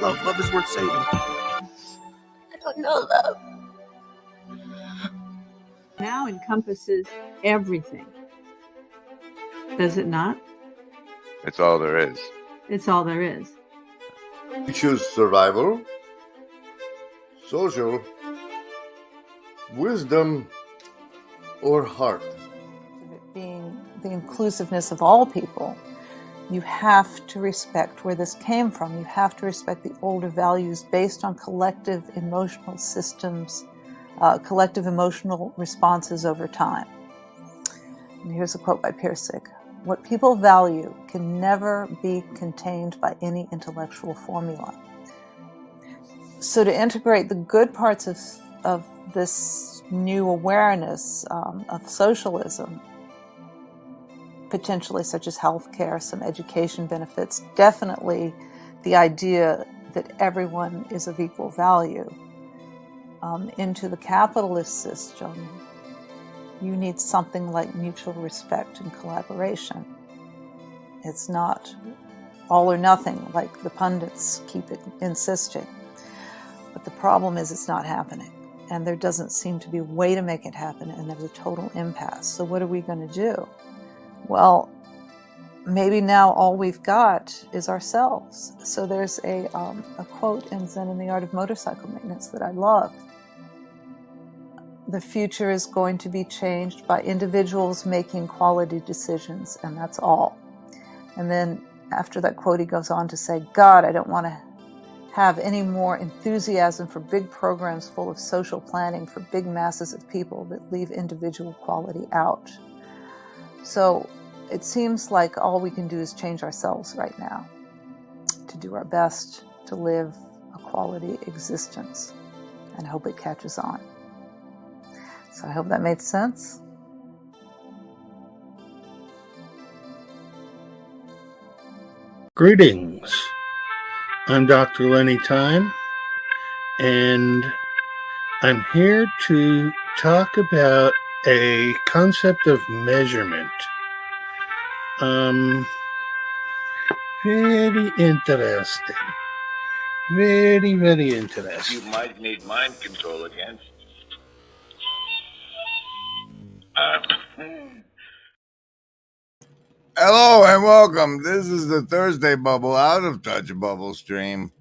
Love is worth saving. I don't know love. Now encompasses everything. Does it not? It's all there is. It's all there is. You choose survival, social, wisdom, or heart. Being the inclusiveness of all people, you have to respect where this came from. You have to respect the older values based on collective emotional systems, collective emotional responses over time. And here's a quote by Pirsig. What people value can never be contained by any intellectual formula. So to integrate the good parts of this new awareness of socialism potentially such as healthcare, some education benefits, definitely the idea that everyone is of equal value. Into the capitalist system, you need something like mutual respect and collaboration. It's not all or nothing like the pundits keep insisting. But the problem is it's not happening. And there doesn't seem to be a way to make it happen, and there's a total impasse. So what are we going to do? Well, maybe now all we've got is ourselves. So there's a quote in Zen and the Art of Motorcycle Maintenance that I love. The future is going to be changed by individuals making quality decisions, and that's all. And then after that quote, he goes on to say, God, I don't want to have any more enthusiasm for big programs full of social planning for big masses of people that leave individual quality out. So it seems like all we can do is change ourselves right now to do our best to live a quality existence, and hope it catches on. So I hope that made sense. Greetings. I'm Dr. Lenny Time, and I'm here to talk about a concept of measurement. Very interesting. Very, very interesting. You might need mind control again. Hello and welcome. This is the Thursday Bubble Out of Touch Bubble stream.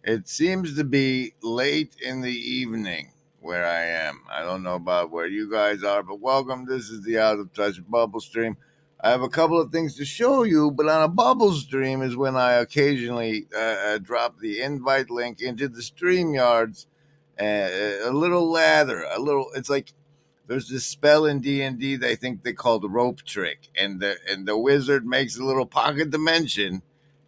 It seems to be late in the evening where I am. I don't know about where you guys are, but welcome. This is the Out of Touch Bubble stream. I have a couple of things to show you, but on a bubble stream is when I occasionally drop the invite link into the StreamYards. A little ladder, it's like there's this spell in D&D they think they call the rope trick, and the wizard makes a little pocket dimension,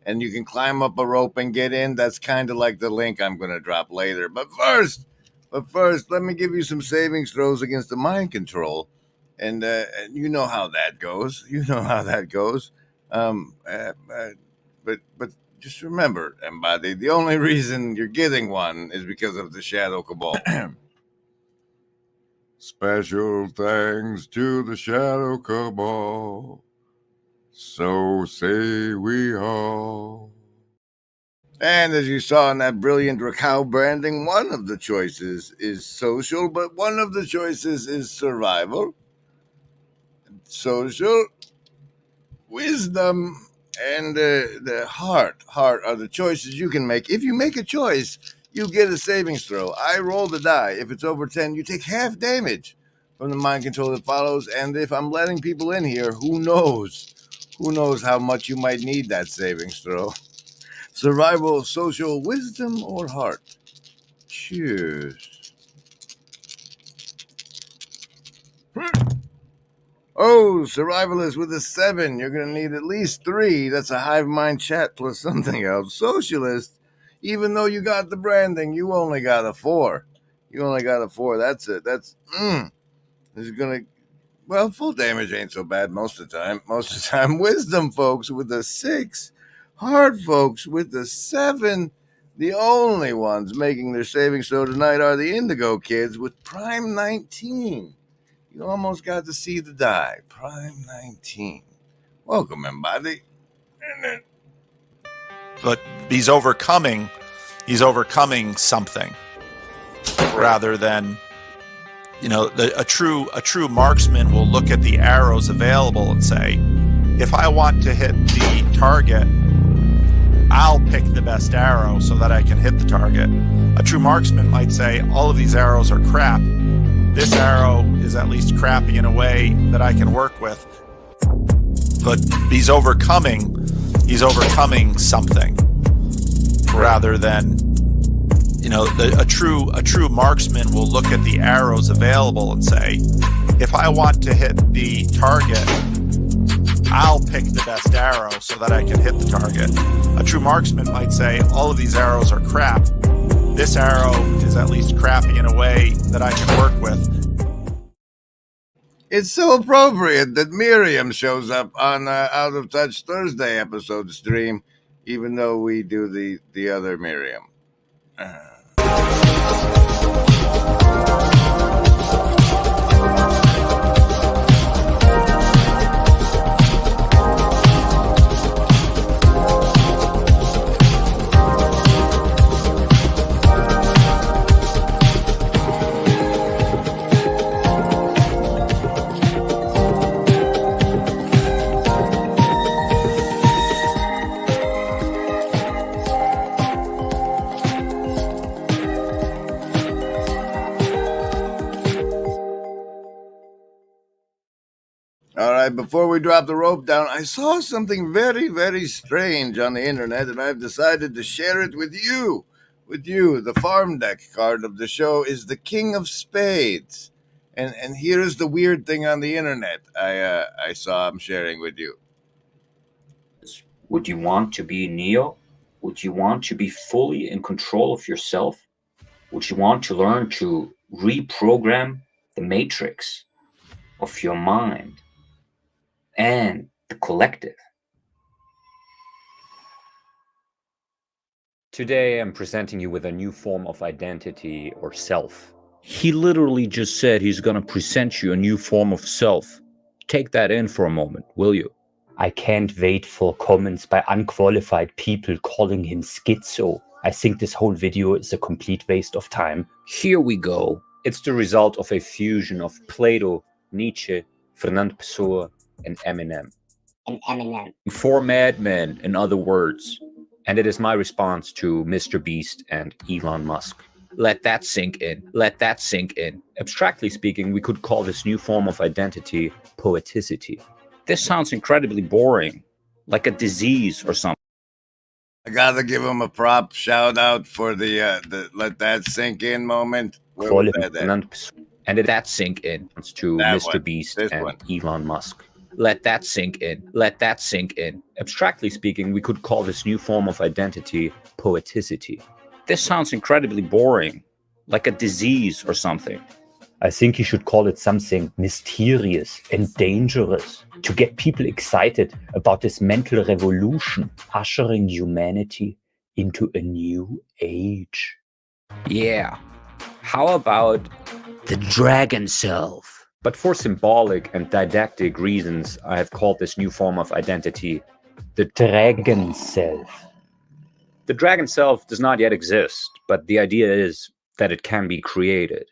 and you can climb up a rope and get in. That's kind of like the link I'm going to drop later. But first, let me give you some savings throws against the mind control, and you know how that goes. But just remember, everybody, the only reason you're getting one is because of the Shadow Cabal. Special thanks to the Shadow Cabal, so say we all. And as you saw in that brilliant Rascal branding, one of the choices is social, but one of the choices is survival. Social, wisdom, and the heart are the choices you can make. If you make a choice, you get a savings throw. I roll the die. If it's over 10, you take half damage from the mind control that follows. And if I'm letting people in here, who knows how much you might need that savings throw. Survival, social, wisdom, or heart? Cheers. Oh, survivalist with a 7. You're going to need at least 3. That's a hive mind chat plus something else. Socialist, even though you got the branding, you only got a 4. That's it. This is going to, well, full damage ain't so bad most of the time. Wisdom folks with a 6. Hard folks with a 7. The only ones making their savings throw tonight are the Indigo kids with Prime 19. You almost got to see the die. Prime 19. Welcome, everybody. But he's overcoming something rather than, a true marksman will look at the arrows available and say, if I want to hit the target, I'll pick the best arrow so that I can hit the target. A true marksman might say, all of these arrows are crap. This arrow is at least crappy in a way that I can work with. But he's overcoming something rather than, a true marksman will look at the arrows available and say, if I want to hit the target, I'll pick the best arrow so that I can hit the target. A true marksman might say, all of these arrows are crap. This arrow is at least crappy in a way that I can work with. It's so appropriate that Miriam shows up on Out of Touch Thursday episode stream, even though we do the other Miriam. All right, before we drop the rope down, I saw something very, very strange on the internet, and I've decided to share it with you. With you, the farm deck card of the show is the King of Spades. And here's the weird thing on the internet I saw I'm sharing with you. Would you want to be Neo? Would you want to be fully in control of yourself? Would you want to learn to reprogram the matrix of your mind and the collective? Today I'm presenting you with a new form of identity or self. He literally just said he's gonna present you a new form of self. Take that in for a moment, will you? I can't wait for comments by unqualified people calling him schizo. I think this whole video is a complete waste of time. Here we go. It's the result of a fusion of Plato, Nietzsche, Fernand Pessoa, and Eminem. Four madmen, in other words. And it is my response to Mr. Beast and Elon Musk. Let that sink in. Let that sink in. Abstractly speaking, we could call this new form of identity poeticity. This sounds incredibly boring, like a disease or something. I gotta give him a prop shout out for the let that sink in moment. Where was that at? And that sink in to That Mr. one. Beast This and one. Elon Musk. Let that sink in. Let that sink in. Abstractly speaking, we could call this new form of identity poeticity. This sounds incredibly boring, like a disease or something. I think you should call it something mysterious and dangerous to get people excited about this mental revolution, ushering humanity into a new age. Yeah. How about the dragon self? But for symbolic and didactic reasons, I have called this new form of identity the Dragon self. The dragon self does not yet exist, but the idea is that it can be created.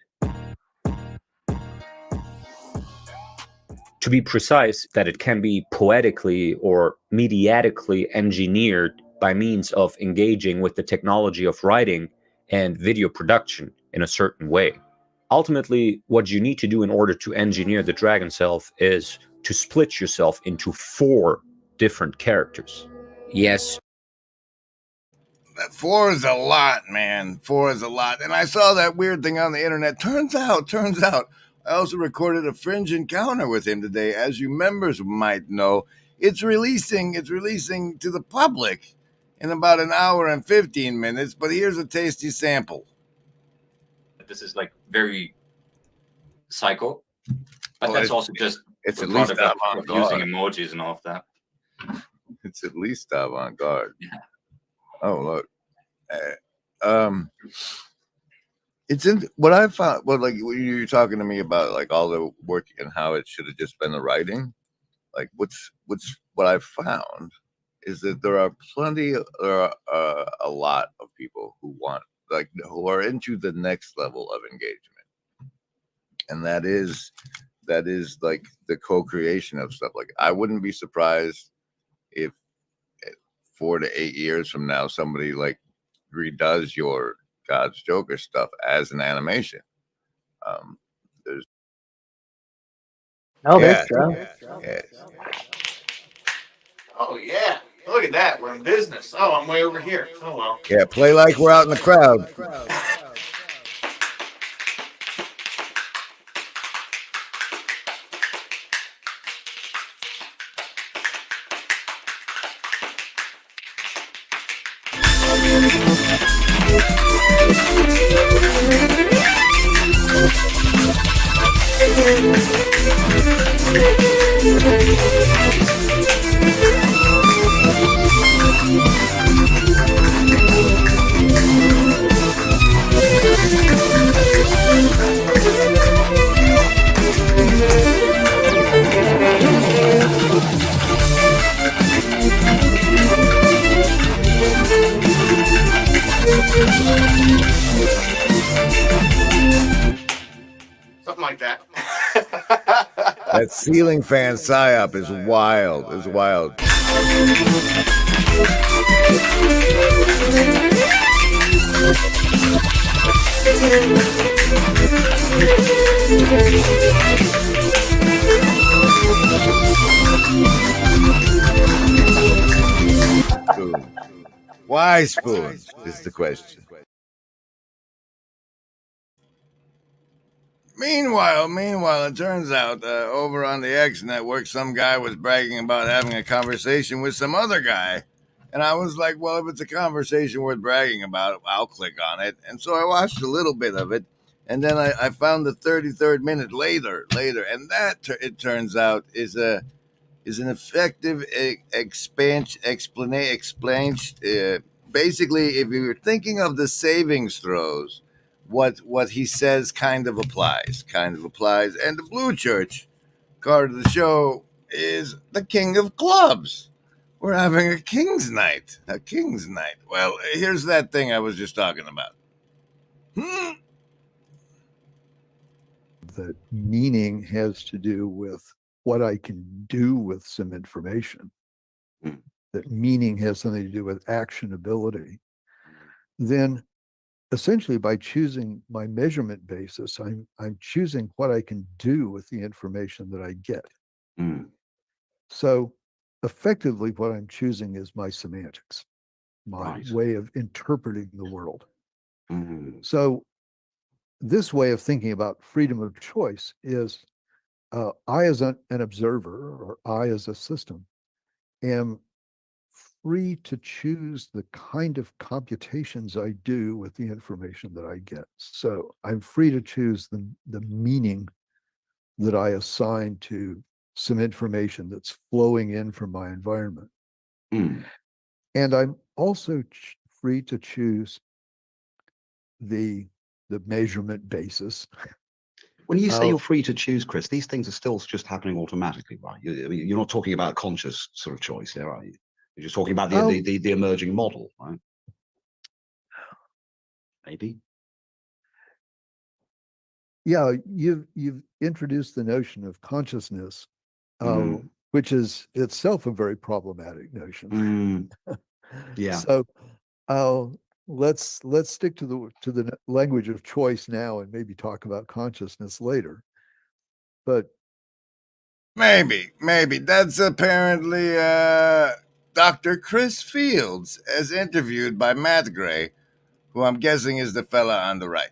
To be precise, that it can be poetically or mediatically engineered by means of engaging with the technology of writing and video production in a certain way. Ultimately, what you need to do in order to engineer the dragon self is to split yourself into 4 different characters. Yes. 4 is a lot, man. 4 is a lot. And I saw that weird thing on the internet. Turns out, I also recorded a Fringe encounter with him today. As you members might know, it's releasing to the public in about an hour and 15 minutes, but here's a tasty sample. This is like very psycho, but Well, that's also just it's the at least product of avant-garde. using emojis and all of that. It's at least avant-garde. Yeah. Oh, look. It's in what I found. Well, like when you're talking to me about like all the work and how it should have just been the writing. Like what I found is that there are a lot of people who are into the next level of engagement, and that is like the co-creation of stuff. Like I wouldn't be surprised if 4 to 8 years from now somebody like redoes your God's Joker stuff as an animation. There's that's true. Yes. Oh yeah, look at that. We're in business. Oh, I'm way over here. Oh well. Yeah, play like we're out in the crowd. Something like that. That ceiling fan psyop is wild. Is wild. Spoon. Why spoons is the question. Meanwhile, it turns out over on the X network, some guy was bragging about having a conversation with some other guy. And I was like, well, if it's a conversation worth bragging about, I'll click on it. And so I watched a little bit of it. And then I found the 33rd minute later. And that, it turns out, is an effective explanation. Basically, if you're thinking of the savings throws, what he says kind of applies. And the Blue Church card of the show is the King of Clubs. We're having a King's Night. Well, here's that thing I was just talking about. That meaning has to do with what I can do with some information. That meaning has something to do with actionability. Then essentially by choosing my measurement basis, I'm choosing what I can do with the information that I get. So effectively what I'm choosing is my semantics, my way of interpreting the world. So this way of thinking about freedom of choice is I as an observer, or I as a system, am free to choose the kind of computations I do with the information that I get. So I'm free to choose the meaning that I assign to some information that's flowing in from my environment. And I'm also free to choose the measurement basis. When you say you're free to choose, Chris, these things are still just happening automatically, right? You're not talking about conscious sort of choice here, are you? You're just talking about the emerging model, right? Maybe. Yeah, you've introduced the notion of consciousness, which is itself a very problematic notion. Yeah. So let's stick to the language of choice now, and maybe talk about consciousness later. But maybe that's apparently Dr. Chris Fields, as interviewed by Matt Gray, who I'm guessing is the fella on the right.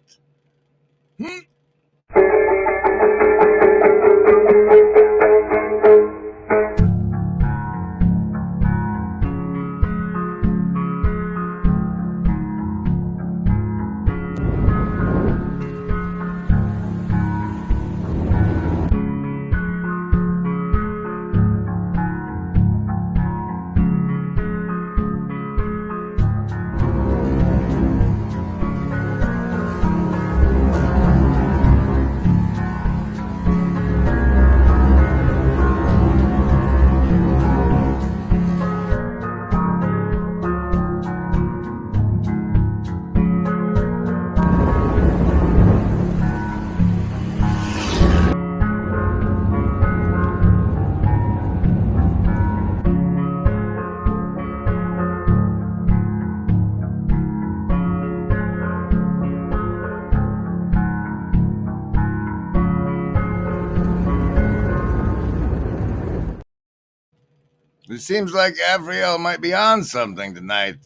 It seems like Avriel might be on something tonight,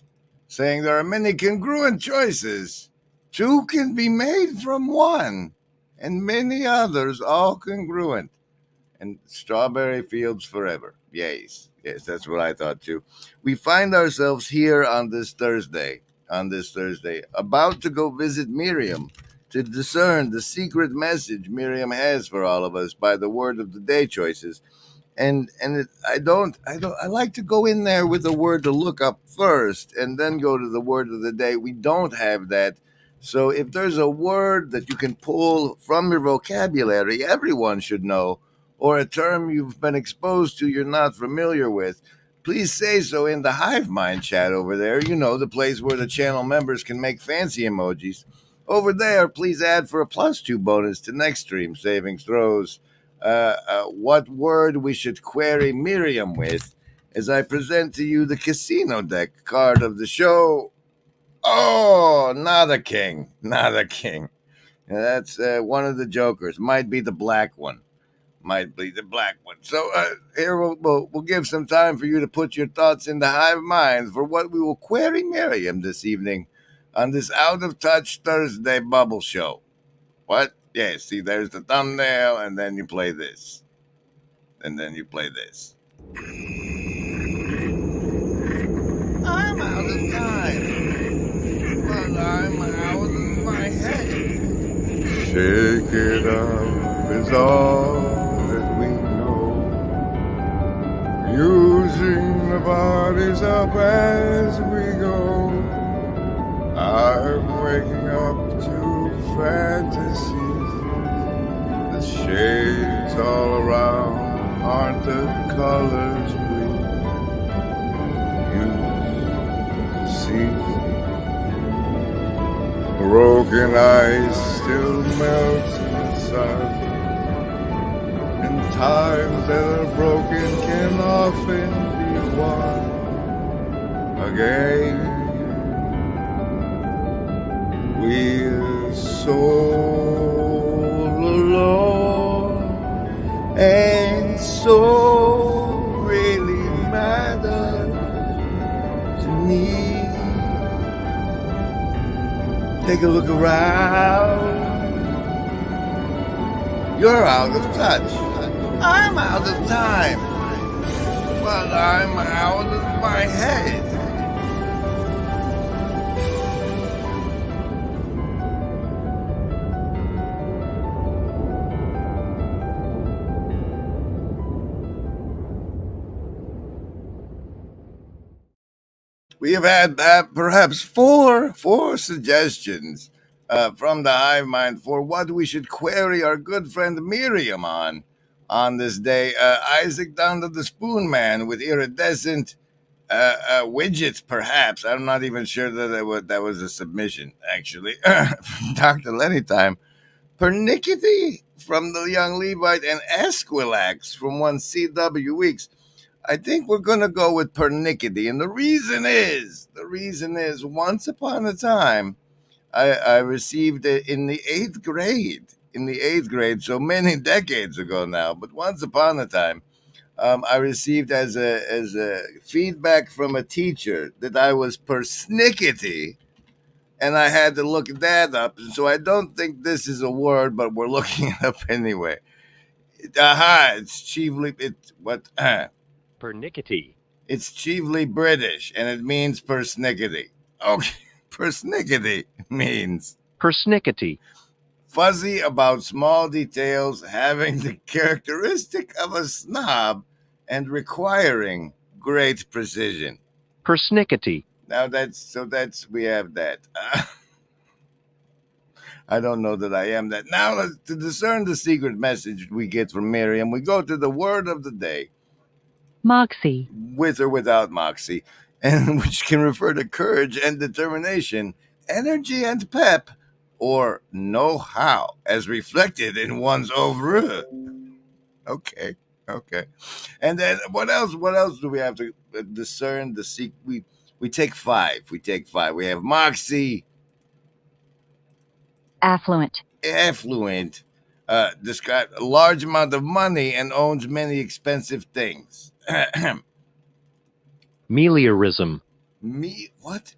saying there are many congruent choices. Two can be made from one, and many others all congruent. And strawberry fields forever. Yes, that's what I thought too. We find ourselves here on this Thursday, about to go visit Miriam to discern the secret message Miriam has for all of us by the word of the day choices. I like to go in there with the word to look up first and then go to the word of the day. We don't have that. So if there's a word that you can pull from your vocabulary, everyone should know, or a term you've been exposed to you're not familiar with, please say so in the Hive Mind chat over there. You know, the place where the channel members can make fancy emojis. Over there, please add for a +2 bonus to next stream savings throws. What word we should query Miriam with as I present to you the casino deck card of the show. Oh, not a king. Not a king. That's one of the jokers. Might be the black one. Might be the black one. So here we'll give some time for you to put your thoughts in the hive mind for what we will query Miriam this evening on this Out of Touch Thursday Bubble Show. What? Yeah, see, there's the thumbnail, and then you play this. And then you play this. I'm out of time, but I'm out of my head. Shake it up is all that we know. Using the bodies up as we go. I'm waking up to fantasies. The shades all around aren't the colors we used to see. Broken ice still melts in the sun, and times that are broken can often be won again. We're so alone, and so really matters to me. Take a look around. You're out of touch. I'm out of time. But I'm out of my head. We have had perhaps four suggestions from the Hive Mind for what we should query our good friend Miriam on this day. Isaac down to the Spoon Man with iridescent widgets, perhaps. I'm not even sure that was a submission, actually. Dr. Lenny Time. Pernickety from the Young Levite, and Esquilax from 1CW Weeks. I think we're going to go with pernickety. And the reason is, once upon a time, I received it in the 8th grade, so many decades ago now, but once upon a time, I received as a feedback from a teacher that I was persnickety, and I had to look that up. And so I don't think this is a word, but we're looking it up anyway. It's chiefly, Pernickety. It's chiefly British, and it means persnickety. Okay, persnickety means Persnickety. Fuzzy about small details, having the characteristic of a snob, and requiring great precision. Persnickety. Now we have that. I don't know that I am that. Now, to discern the secret message we get from Miriam, we go to the word of the day. Moxie. With or without moxie, and which can refer to courage and determination, energy and pep, or know-how, as reflected in one's oeuvre. Okay. And then what else do we have to discern the secret? We take five. We have moxie. Affluent. Describe a large amount of money and owns many expensive things. Meliorism. What?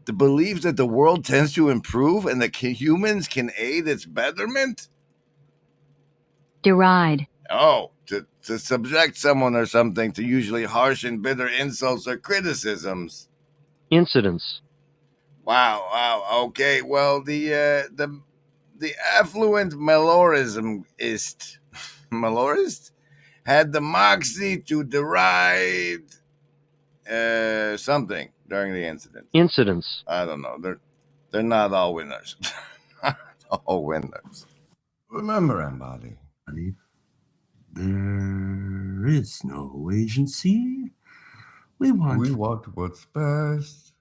The belief that the world tends to improve and that humans can aid its betterment? Deride. Oh, to subject someone or something to usually harsh and bitter insults or criticisms. Incidents. Wow. Okay, well, the the affluent Malorist had the moxie to deride something during the incident. Incidents. I don't know. They're not all winners. Not all winners. Remember, Embody, there is no agency. We want what's best.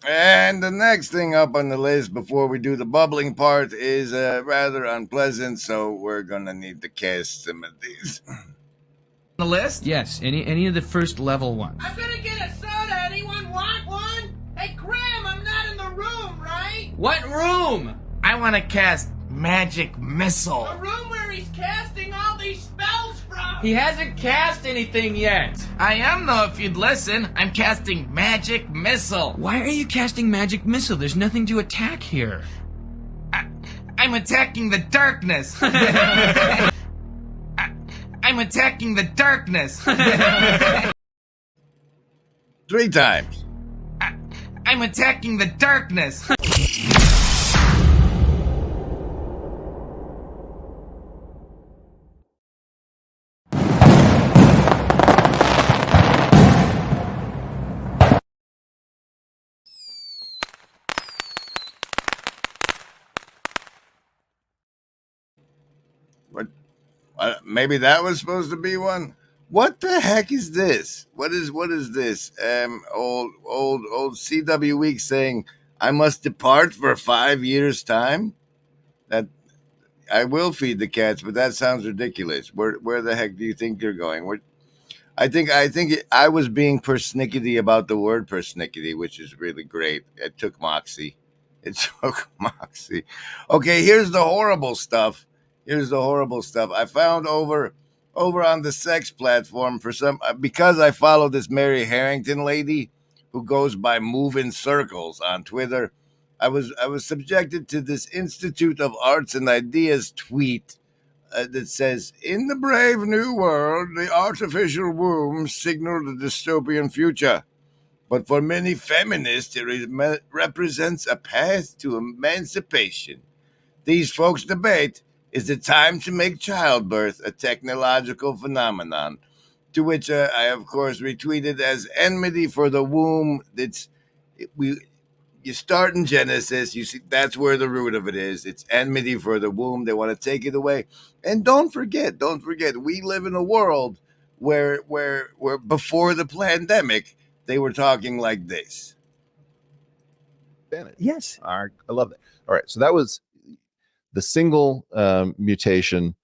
And the next thing up on the list before we do the bubbling part is rather unpleasant, so we're gonna need to cast some of these. The list? Yes, any of the first level ones. I'm gonna get a soda. Anyone want one? Hey, Graham, I'm not in the room, right? What room? I want to cast Magic Missile. The room where he's casting all these spells from. He hasn't cast anything yet. I am, though, if you'd listen. I'm casting Magic Missile. Why are you casting Magic Missile? There's nothing to attack here. I'm attacking the darkness. I'm attacking the darkness. 3 times. I'm attacking the darkness. Maybe that was supposed to be one. What the heck is this? What is this? Old CW Week saying I must depart for 5 years' time. That I will feed the cats, but that sounds ridiculous. Where the heck do you think you're going? I think I was being persnickety about the word persnickety, which is really great. It took moxie. Okay, here's the horrible stuff. I found over on the sex platform because I follow this Mary Harrington lady who goes by Moving Circles on Twitter. I was subjected to this Institute of Arts and Ideas tweet that says, "In the brave new world, the artificial womb signaled a dystopian future. But for many feminists, it represents a path to emancipation. These folks debate, is it time to make childbirth a technological phenomenon?" To which I, of course, retweeted as enmity for the womb. You start in Genesis, you see that's where the root of it is. It's enmity for the womb. They want to take it away. And don't forget, we live in a world where before the pandemic, they were talking like this. Yes. All right. I love that. All right. So that was the single mutation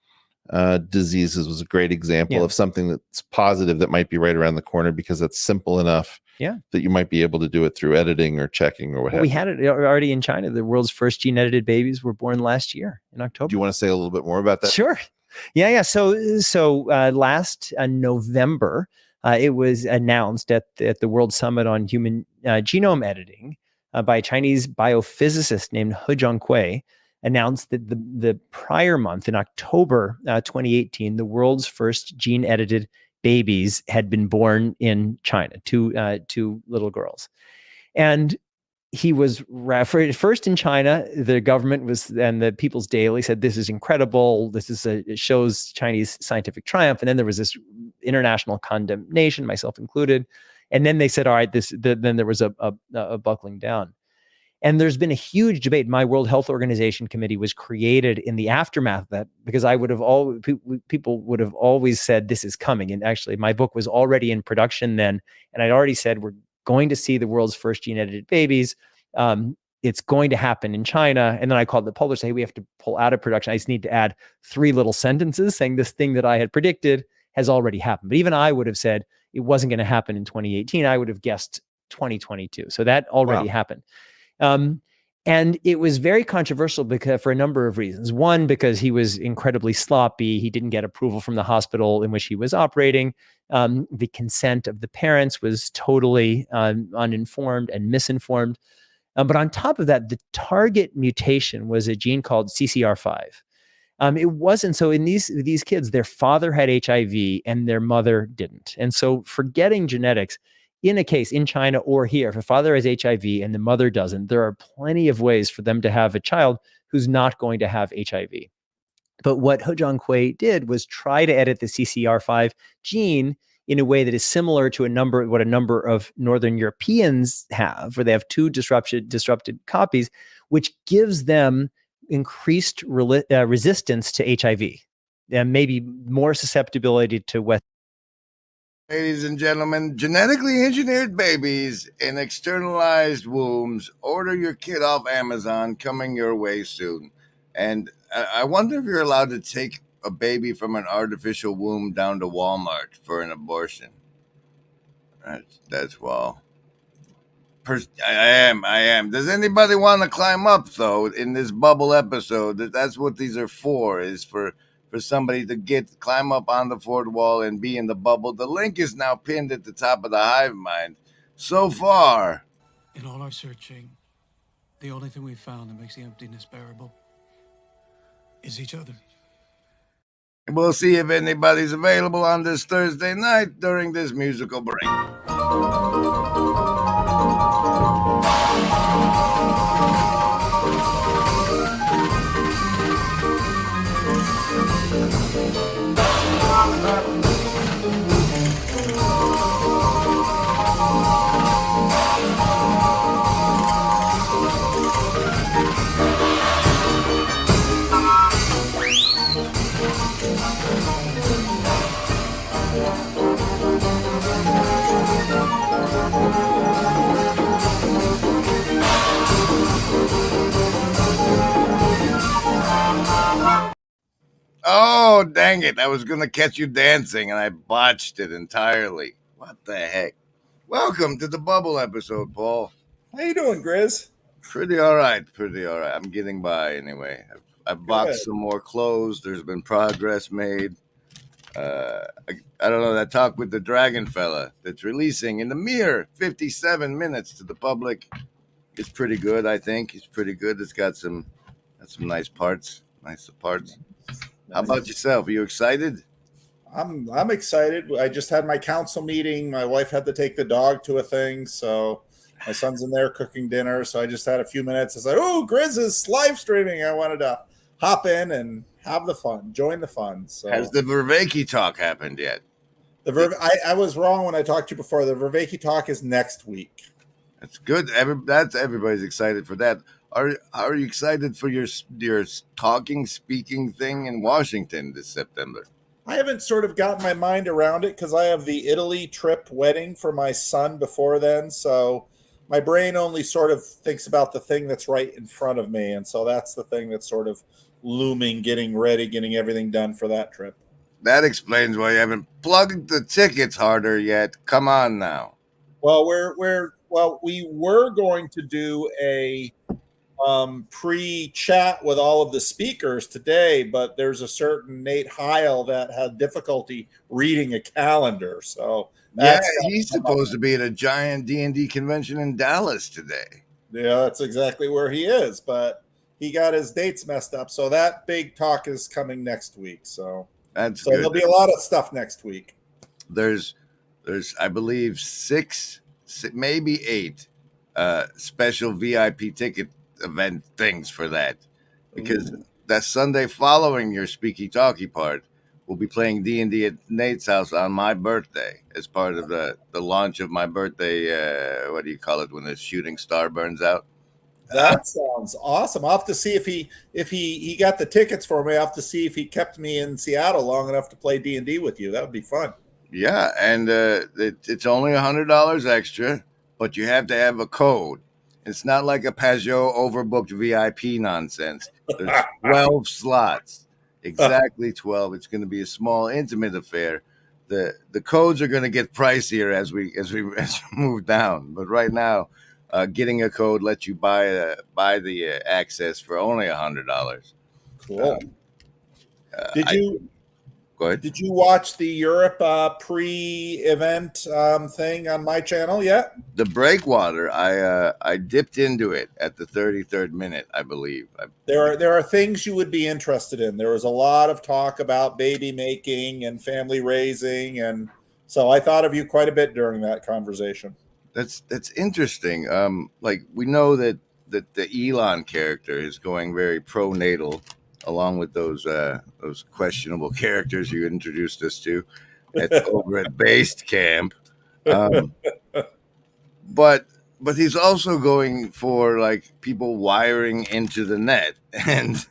diseases was a great example of something that's positive that might be right around the corner because it's simple enough that you might be able to do it through editing or checking or what have you. We had it already in China. The world's first gene-edited babies were born last year in October. Do you want to say a little bit more about that? Sure. Yeah. So last November, it was announced at the World Summit on Human Genome Editing by a Chinese biophysicist named He Jiankui, announced that the prior month in October 2018, the world's first gene-edited babies had been born in China, two little girls. And he was first in China. The government and the People's Daily said, this is incredible. It shows Chinese scientific triumph. And then there was this international condemnation, myself included. And then they said, all right, then there was a buckling down. And there's been a huge debate. My World Health Organization committee was created in the aftermath of that because people would have always said this is coming. And actually, my book was already in production then, and I'd already said we're going to see the world's first gene-edited babies. It's going to happen in China. And then I called the publisher, hey, we have to pull out of production. I just need to add 3 little sentences saying this thing that I had predicted has already happened. But even I would have said it wasn't going to happen in 2018. I would have guessed 2022. So that already happened. And it was very controversial for a number of reasons. One, because he was incredibly sloppy. He didn't get approval from the hospital in which he was operating. The consent of the parents was totally uninformed and misinformed. But on top of that, the target mutation was a gene called CCR5. It wasn't so in these kids, their father had HIV and their mother didn't. And so forgetting genetics, in a case in China or here, if a father has HIV and the mother doesn't, there are plenty of ways for them to have a child who's not going to have HIV. But what He Jiankui did was try to edit the CCR5 gene in a way that is similar to what a number of Northern Europeans have, where they have two disrupted copies, which gives them increased resistance to HIV and maybe more susceptibility to West. Ladies and gentlemen, genetically engineered babies in externalized wombs. Order your kit off Amazon, coming your way soon. And I wonder if you're allowed to take a baby from an artificial womb down to Walmart for an abortion. That's well. I am. Does anybody want to climb up, though, in this bubble episode? That's what these are for, is for somebody to climb up on the fourth wall and be in the bubble. The link is now pinned at the top of the hive mind. So far, in all our searching, the only thing we've found that makes the emptiness bearable is each other. We'll see if anybody's available on this Thursday night during this musical break. Oh, dang it. I was going to catch you dancing, and I botched it entirely. What the heck? Welcome to the Bubble episode, Paul. How you doing, Grizz? Pretty all right. I'm getting by anyway. I've boxed some more clothes. There's been progress made. I don't know, that talk with the dragon fella that's releasing in the mere 57 minutes to the public. It's pretty good, I think. It's pretty good. It's got some nice parts. How about yourself? Are you excited? I'm excited. I just had my council meeting. My wife had to take the dog to a thing, so my son's in there cooking dinner. So I just had a few minutes. I said, "Oh, Grizz is live streaming." I wanted to hop in and have the fun, join the fun. So has the Vervaeke talk happened yet? I was wrong when I talked to you before. The Vervaeke talk is next week. That's good. Everybody's excited for that. Are you excited for your speaking thing in Washington this September? I haven't sort of gotten my mind around it because I have the Italy trip wedding for my son before then. So my brain only sort of thinks about the thing that's right in front of me. And so that's the thing that's sort of looming, getting ready, getting everything done for that trip. That explains why you haven't plugged the tickets harder yet. Come on now. Well, we were going to do a pre-chat with all of the speakers today, but there's a certain Nate Heil that had difficulty reading a calendar. So he's supposed to be at a giant D&D convention in Dallas today. Yeah, that's exactly where he is, but he got his dates messed up. So that big talk is coming next week. So good. There'll be a lot of stuff next week. There's I believe 6, maybe 8 special VIP ticket event things for that, because that Sunday following your speaky talkie part, we'll be playing D&D at Nate's house on my birthday as part of the launch of my birthday. What do you call it when the shooting star burns out? That sounds awesome. I'll have to see if he got the tickets for me. I'll have to see if he kept me in Seattle long enough to play D&D with you. That would be fun. Yeah, and it's only $100 extra, but you have to have a code. It's not like a Peugeot overbooked VIP nonsense. There's 12 slots, exactly 12. It's going to be a small, intimate affair. The codes are going to get pricier as we move down. But right now, getting a code lets you buy the access for only $100. Cool. Go ahead. Did you watch the Europe pre-event thing on my channel yet? The Breakwater, I dipped into it at the 33rd minute, I believe. There are things you would be interested in. There was a lot of talk about baby making and family raising and So I thought of you quite a bit during that conversation. That's interesting. Like we know that the Elon character is going very pro-natal, along with those questionable characters you introduced us to over at Based Camp. But he's also going for like people wiring into the net, and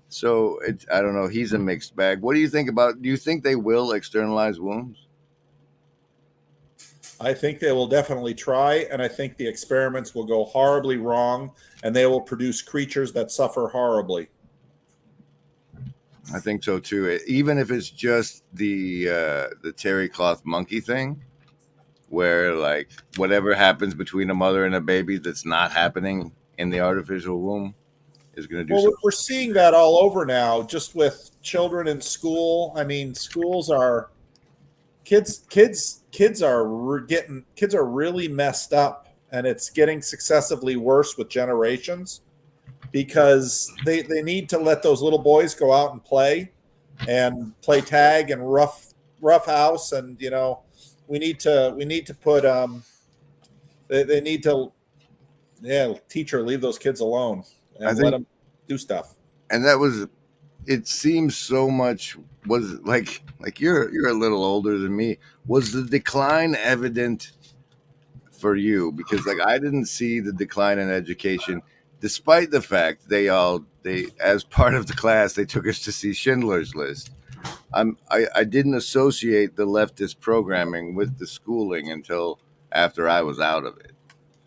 so I don't know. He's a mixed bag. What do you think about? Do you think they will externalize wombs? I think they will definitely try, and I think the experiments will go horribly wrong, and they will produce creatures that suffer horribly. I think so too. Even if it's just the terry cloth monkey thing, where like whatever happens between a mother and a baby that's not happening in the artificial womb is going to do. Well, we're seeing that all over now, just with children in school. I mean, schools are kids are really messed up, and it's getting successively worse with generations, because they need to let those little boys go out and play tag and rough house, and we need to put they need to teacher, leave those kids alone and let them do stuff. And that was, it seems so much, was like you're a little older than me. Was the decline evident for you? Because like I didn't see the decline in education, despite the fact they as part of the class they took us to see Schindler's List. I didn't associate the leftist programming with the schooling until after I was out of it.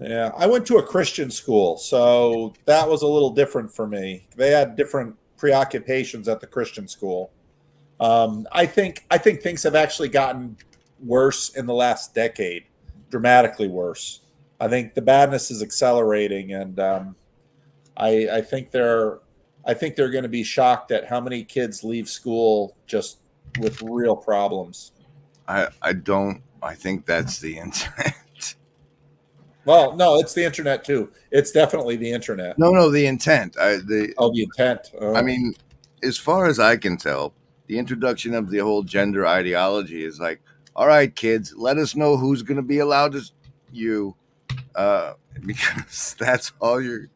Yeah, I went to a Christian school, so that was a little different for me. They had different preoccupations at the Christian school. I think things have actually gotten worse in the last decade, dramatically worse. I think the badness is accelerating, and I think they're going to be shocked at how many kids leave school just with real problems. I think that's the intent. Well, no, it's the internet too. It's definitely the internet. No, the intent. The intent. I mean, as far as I can tell, the introduction of the whole gender ideology is like, all right, kids, let us know who's going to be allowed to because that's all you're.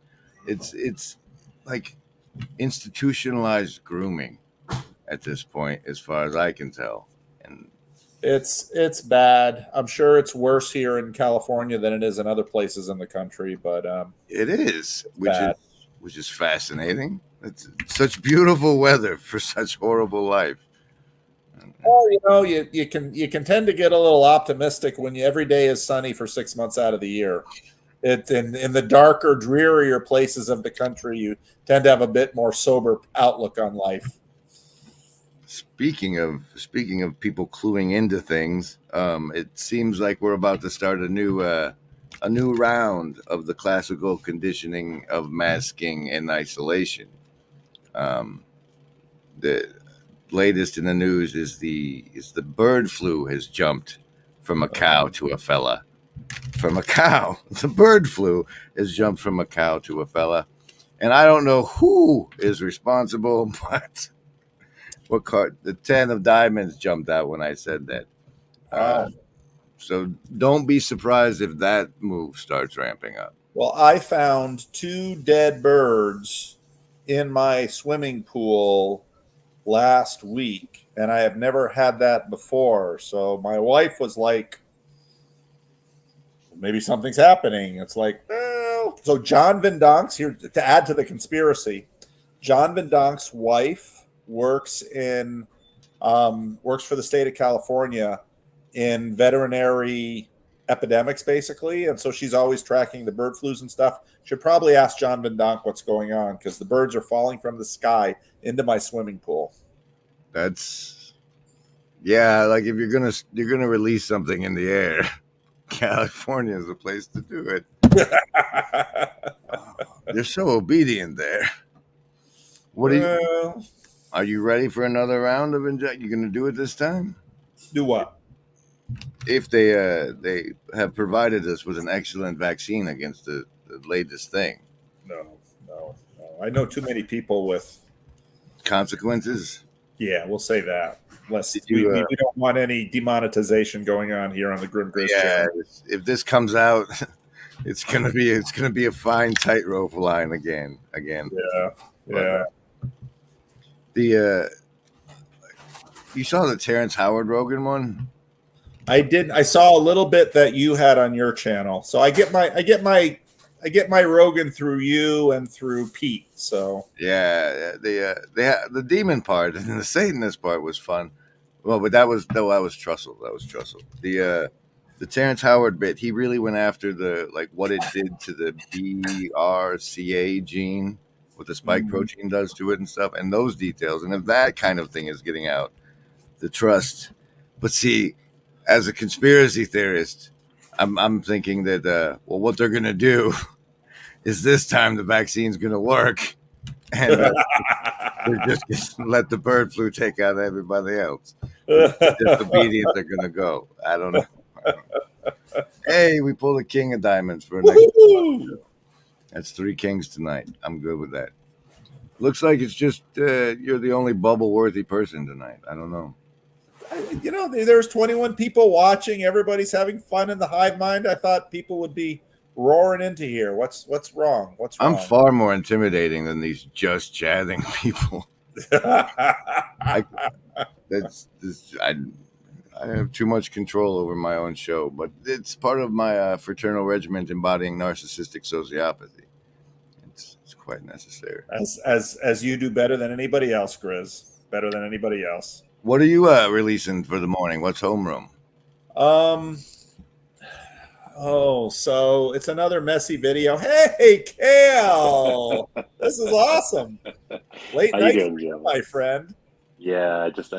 It's like institutionalized grooming at this point, as far as I can tell, and it's bad. I'm sure it's worse here in California than it is in other places in the country, but it is, which is fascinating. It's such beautiful weather for such horrible life. Well, you can tend to get a little optimistic when every day is sunny for 6 months out of the year. In the darker, drearier places of the country, you tend to have a bit more sober outlook on life. Speaking of people cluing into things, it seems like we're about to start a new round of the classical conditioning of masking and isolation. The latest in the news is the bird flu has jumped from a cow to a fella. From a cow, the bird flu has jumped from a cow to a fella, and I don't know who is responsible, but what card? The 10 of diamonds jumped out when I said that. So don't be surprised if that move starts ramping up. Well, I found 2 dead birds in my swimming pool last week, and I have never had that before. So my wife was like, maybe something's happening. It's like, well. So John Van Donk's here to add to the conspiracy. John Van Donk's wife works for the state of California in veterinary epidemics, basically, and so she's always tracking the bird flus and stuff. Should probably ask John Van Donk what's going on, because the birds are falling from the sky into my swimming pool. That's like if you're gonna release something in the air, California is the place to do it. They're so obedient there. Are you ready for another round of inject? You gonna do it this time? Do what? If they have provided us with an excellent vaccine against the latest thing. No. I know too many people with consequences. Yeah, we'll say that. Lest we don't want any demonetization going on here on the Grim Grizz channel. If this comes out, it's gonna be a fine tightrope line again. Yeah. You saw the Terrence Howard Rogan one? I did. I saw a little bit that you had on your channel. So I get my Rogan through you and through Pete. So the demon part and the Satanist part was fun. Well, but that was Trussell. The Terrence Howard bit, he really went after what it did to the BRCA gene, what the spike protein does to it and stuff, and those details. And if that kind of thing is getting out, the trust. But see, as a conspiracy theorist, I'm thinking that what they're gonna do is this time the vaccine's gonna work, and they're just gonna let the bird flu take out everybody else. Disobedience are gonna go. I don't know. Hey, we pulled a king of diamonds for next. That's 3 kings tonight. I'm good with that. Looks like it's just you're the only bubble-worthy person tonight. I don't know. There's 21 people watching. Everybody's having fun in the hive mind. I thought people would be roaring into here. What's wrong? What's wrong? I'm far more intimidating than these just chatting people. I have too much control over my own show, but it's part of my fraternal regiment embodying narcissistic sociopathy. It's quite necessary. As you do better than anybody else, Grizz. Better than anybody else. What are you releasing for the morning? What's homeroom? So it's another messy video. Hey, Kale, this is awesome. Late How night, you doing, Jim? my friend. Yeah, I just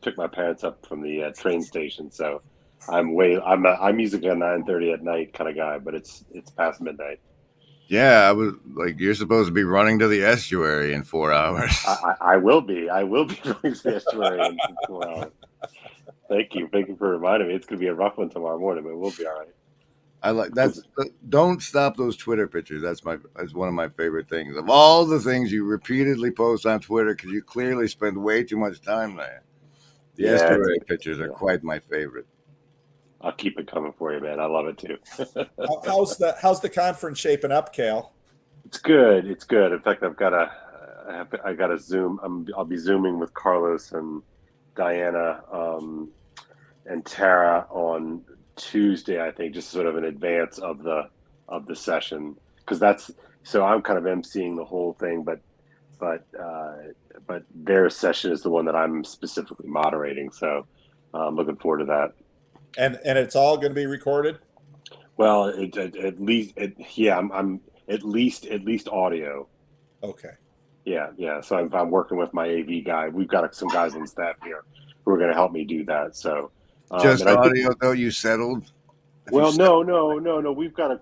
picked my parents up from the train station, so I'm usually a 9:30 at night kind of guy, but it's past midnight. Yeah, I was like, you're supposed to be running to the estuary in 4 hours. I will be running to the estuary in 4 hours. Thank you for reminding me. It's going to be a rough one tomorrow morning, but we'll be all right. I like that. Don't stop those Twitter pictures. That's one of my favorite things. Of all the things you repeatedly post on Twitter, because you clearly spend way too much time there. The estuary pictures are quite my favorite. I'll keep it coming for you, man. I love it too. How's the conference shaping up, Kale? It's good. It's good. In fact, I got a Zoom. I'll be Zooming with Carlos and Diana and Tara on Tuesday, I think, just sort of in advance of the session, because I'm kind of emceeing the whole thing, but their session is the one that I'm specifically moderating. So I'm looking forward to that. And it's all going to be recorded? Well, I'm at least audio. Okay. Yeah. So I'm working with my AV guy. We've got some guys on staff here who are going to help me do that. So just audio, though. You settled? Well, no. We've got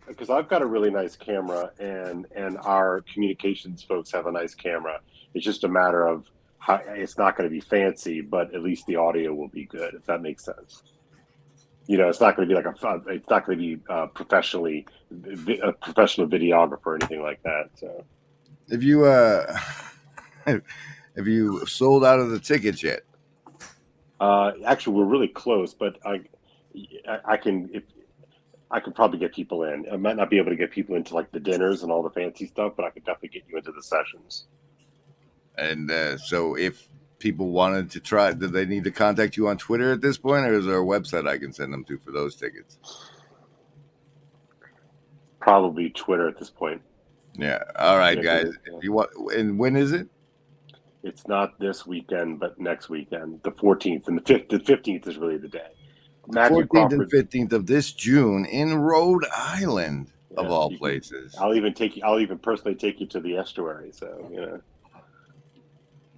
because I've got a really nice camera, and our communications folks have a nice camera. It's just a matter of how it's not going to be fancy, but at least the audio will be good, if that makes sense. It's not going to be it's not going to be a professional videographer or anything like that. So, have you sold out of the tickets yet? Actually, we're really close, but I can probably get people in. I might not be able to get people into like the dinners and all the fancy stuff, but I could definitely get you into the sessions. And so if people wanted to try, do they need to contact you on Twitter at this point, or is there a website I can send them to for those tickets? Probably Twitter at this point. Yeah. All right, guys. If you want, and when is it? It's not this weekend, but next weekend, the 14th and the 5th. The 15th is really the day. 14th and 15th of this June in Rhode Island, of all places. I'll even personally take you to the estuary. So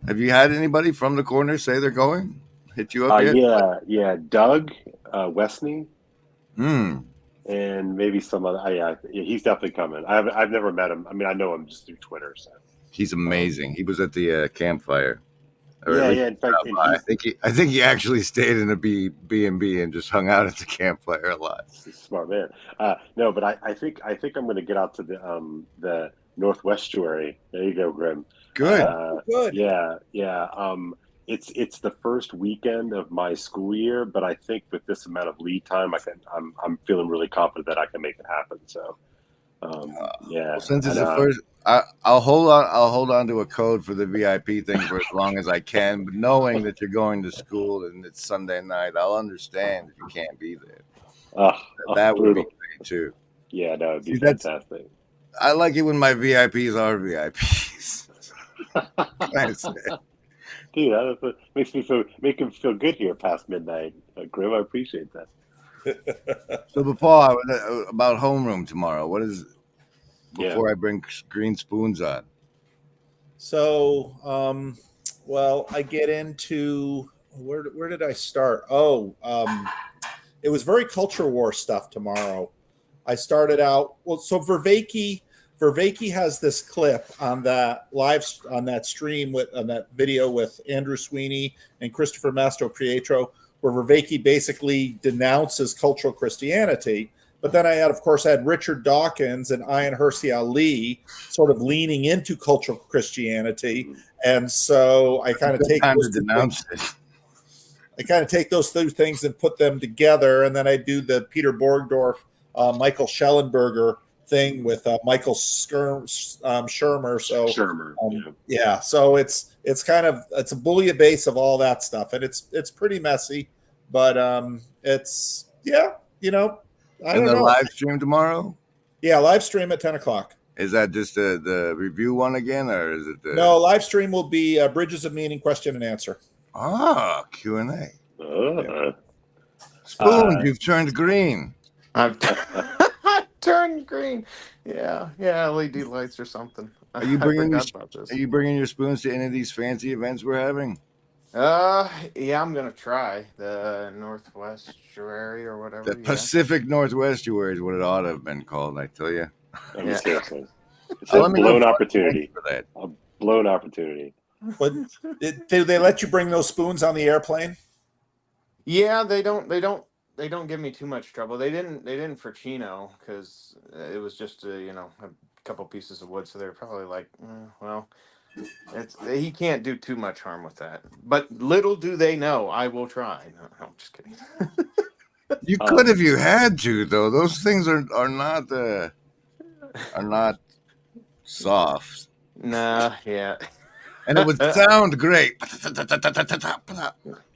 Have you had anybody from the corner say they're going? Hit you up yet? Yeah. Doug Westney. And maybe some other. He's definitely coming. I've never met him. I mean, I know him just through Twitter. So he's amazing. He was at the campfire. In fact, I think he actually stayed in a B&B and just hung out at the campfire a lot. Smart man. No, but I think I'm going to get out to the Northwest Estuary. There you go, Grim. Good. Good. Yeah. it's the first weekend of my school year, but I think with this amount of lead time, I'm feeling really confident that I can make it happen. So, yeah. Well, since it's and, the first, I'll hold on. I'll hold on to a code for the VIP thing for as long as I can. But knowing that you're going to school and it's Sunday night, I'll understand if you can't be there. That would be brutal. great too. Yeah, that would be See, fantastic. I like it when my VIPs are VIPs. Nice. Dude, that makes me feel good here past midnight. Grim, I appreciate that. So, Paul, about homeroom tomorrow. What is before I bring green spoons on? So, well, I get into where did I start? Oh, it was very culture war stuff tomorrow. I started out so Vervaeke has this clip on that stream on that video with Andrew Sweeney and Christopher Mastro Pietro, where Vervaeke basically denounces cultural Christianity. But then I had Richard Dawkins and Ian Hersey Ali sort of leaning into cultural Christianity, and so I kind of take those two things and put them together, and then I do the Peter Borgdorf, Michael Schellenberger thing with Michael Shermer. So yeah. So it's a bouillabaisse of all that stuff, and it's pretty messy, but it's I don't know. Live stream tomorrow? Yeah, live stream at 10 o'clock. Is that just the review one again, or is it No, live stream will be Bridges of Meaning, question and answer. Q&A. Spoons, you've turned green. I've turned green. Yeah, LED lights or something. Are you bringing your spoons to any of these fancy events we're having? Yeah, I'm gonna try the Northwest Estuary or whatever. The Pacific Northwest Estuary is what it ought to have been called, I tell you. Seriously, it's a blown opportunity for that. A blown opportunity. But do they let you bring those spoons on the airplane? Yeah, they don't give me too much trouble. They didn't for Chino because it was just a couple pieces of wood, so they're probably like, well. He can't do too much harm with that. But little do they know, I will try. No, I'm just kidding. You could if you had to, though. Those things are not soft. Nah, yeah. And it would sound great.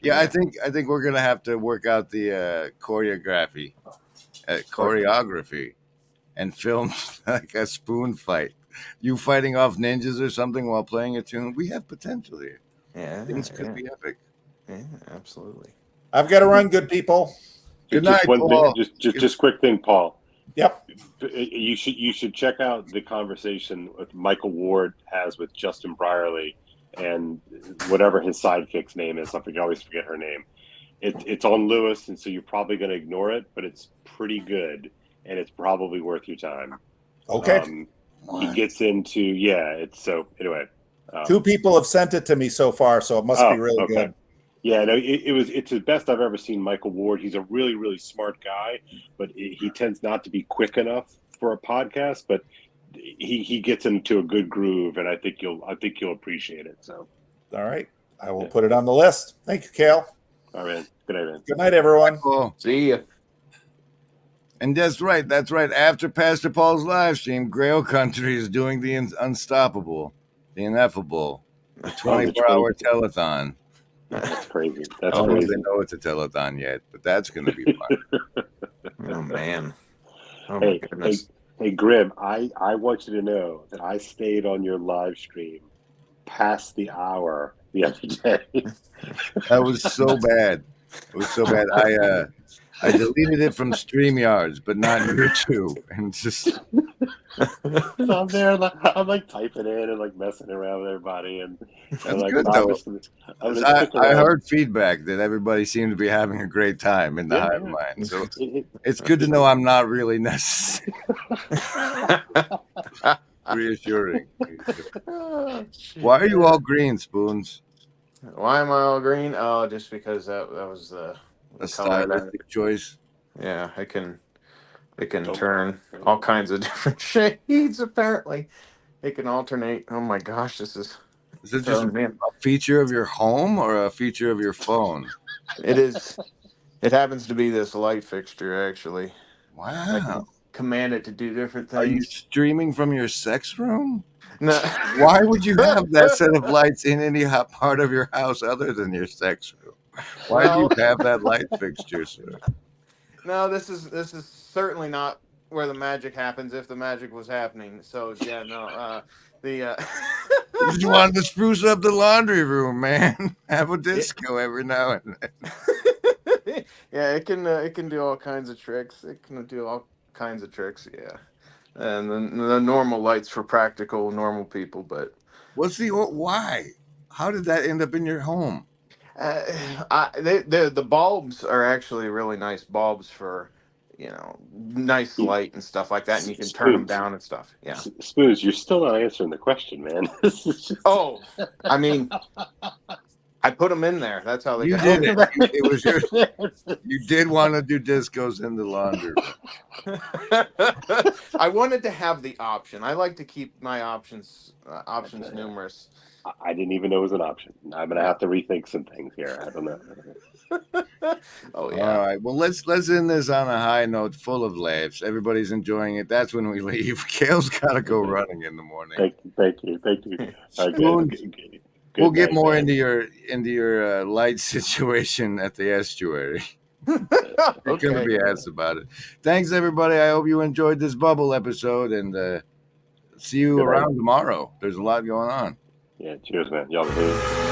Yeah, I think we're gonna have to work out the choreography, and film like a spoon fight. You fighting off ninjas or something while playing a tune. We have potential here. Yeah, things could be epic. Yeah, absolutely. I've got to run, good people. Good night, Paul. Just quick thing, Paul. Yep. You should check out the conversation with Michael Ward has with Justin Brierley and whatever his sidekick's name is. I always forget her name. It's on Lewis, and so you're probably going to ignore it, but it's pretty good, and it's probably worth your time. Okay. He gets into anyway. 2 people have sent it to me so far, so it must be really good. Yeah, no, it's the best I've ever seen Michael Ward. He's a really, really smart guy, but he tends not to be quick enough for a podcast. But he gets into a good groove, and I think you'll appreciate it. So, all right, I will put it on the list. Thank you, Cale. All right, good night, man. Good night, everyone. Cool. See ya. And that's right. After Pastor Paul's live stream, Grail Country is doing the unstoppable, the ineffable, the 24-hour telethon. That's crazy. I don't know if they know it's a telethon yet, but that's going to be fun. Oh, man. Oh, my goodness. Hey, Grim, I want you to know that I stayed on your live stream past the hour the other day. That was so bad. It was so bad. I deleted it from StreamYards, but not YouTube. And just I'm there, I'm like typing in and like messing around with everybody, and like good, I heard feedback that everybody seemed to be having a great time in the hive mind. So it's good to know I'm not really necessary. Reassuring. Why are you all green, Spoons? Why am I all green? Oh, just because that was a stylistic choice. Yeah, it can turn all kinds of different shades. Apparently, it can alternate. Oh my gosh, this is Is it just a feature of your home or a feature of your phone? It is. It happens to be this light fixture, actually. Wow. I can command it to do different things. Are you streaming from your sex room? No. Why would you have that set of lights in any part of your house other than your sex room? Why do you have that light fixture, sir? No, this is certainly not where the magic happens. If the magic was happening, so yeah, no. You just wanted to spruce up the laundry room, man. Have a disco every now and then. Yeah, it can do all kinds of tricks. It can do all kinds of tricks. Yeah, and the normal lights for practical normal people. But what's why? How did that end up in your home? The bulbs are actually really nice bulbs for, nice light and stuff like that, and you can turn them down and stuff. Yeah. Spoons, you're still not answering the question, man. This is just... Oh, I mean, I put them in there. That's how they you did it. It was your. You did want to do discos in the laundry room. I wanted to have the option. I like to keep my options numerous. I didn't even know it was an option. I'm gonna have to rethink some things here. I don't know. Oh yeah. All right. Well, let's end this on a high note, full of laughs. Everybody's enjoying it. That's when we leave. Kale's got to go running in the morning. Thank you. Okay. We'll get more into your light situation at the estuary. You're gonna be asked about it. Thanks, everybody. I hope you enjoyed this bubble episode, and see you around tomorrow. There's a lot going on. Yeah, cheers, man. Y'all do it.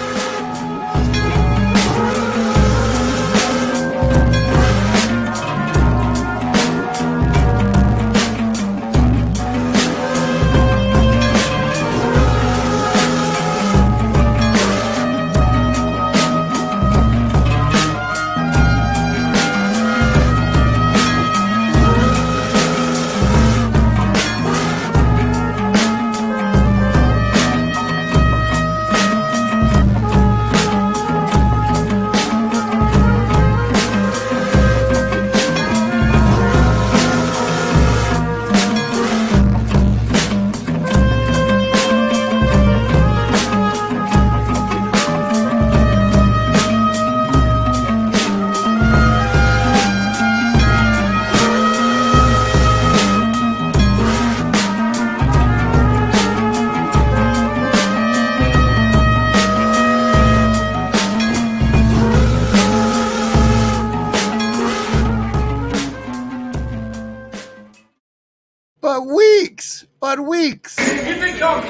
But weeks. Here they come.